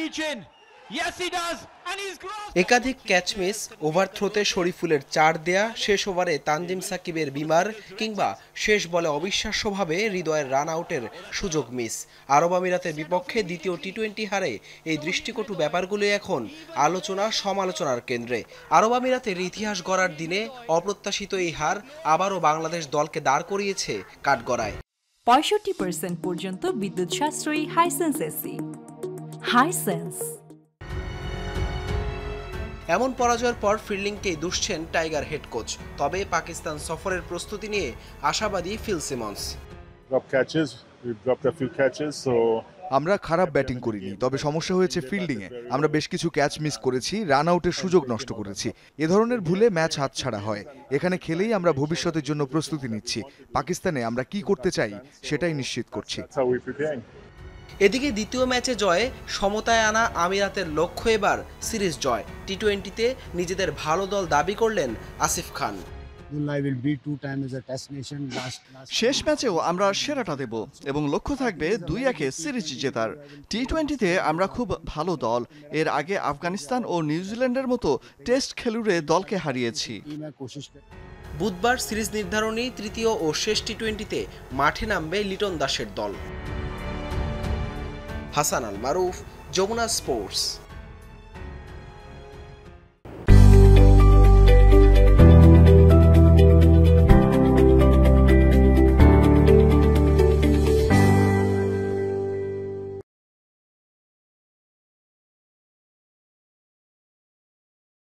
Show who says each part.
Speaker 1: reach in. Yes, he does. And he's crossed.
Speaker 2: একাধিক catch miss, over থ্রোতে শরীফুলের 4 দেয়া, শেষ ওভারে তানজিম সাকিবের বিমার কিংবা শেষ বলে অবিশ্বাস্যভাবে হৃদয়ের রান আউটের সুযোগ মিস। আরব আমিরাতের বিপক্ষে দ্বিতীয় টি-20 হারে এই দৃষ্টিকটু ব্যাপারগুলো এখন আলোচনা সমালোচনার কেন্দ্রে। আরব আমিরাতের ইতিহাস গড়ার দিনে অপ্রত্যাশিত এই হার আবারও বাংলাদেশ দলকে দাঁড় করিয়েছে কাঠগড়ায়।
Speaker 3: 65% পর্যন্ত বিদ্যুৎ সাশ্রয়ী হাইসেন্স এসি। হাইসেন্স।
Speaker 2: এমন পরাজয়ের পর ফিল্ডিংকেই দুষছেন টাইগার হেড কোচ। তবে পাকিস্তান সফরের প্রস্তুতি নিয়ে আশাবাদী ফিল সিমন্স।
Speaker 4: আমরা খারাপ ব্যাটিং করিনি, তবে সমস্যা হয়েছে ফিল্ডিংয়ে। আমরা বেশ কিছু ক্যাচ মিস করেছি, রান আউটের সুযোগ নষ্ট করেছি। এ ধরনের ভুলে ম্যাচ হাতছাড়া হয়। এখানে খেলেই আমরা ভবিষ্যতের জন্য প্রস্তুতি নিচ্ছি। পাকিস্তানে আমরা কি করতে চাই সেটাই নিশ্চিত করছি।
Speaker 2: এদিকে দ্বিতীয় ম্যাচে জয়ে সমতায় আনা আমিরাতের লক্ষ্য এবার সিরিজ জয়। টি-20তে নিজেদের ভালো দল দাবি করলেন আসিফ খান।
Speaker 5: শেষ ম্যাচেও আমরা সেরাটা দেব এবং লক্ষ্য থাকবে 2-1 সিরিজ জেতার। টি-20তে আমরা খুব ভালো দল। এর আগে আফগানিস্তান ও নিউজিল্যান্ডের মতো টেস্ট খেলুড়ে দলকে হারিয়েছি।
Speaker 2: বুধবার সিরিজ নির্ধারণী তৃতীয় ও শেষ টি-20তে মাঠে নামবে লিটন দাসের দল। হাসান আল মারুফ, যমুনা স্পোর্টস।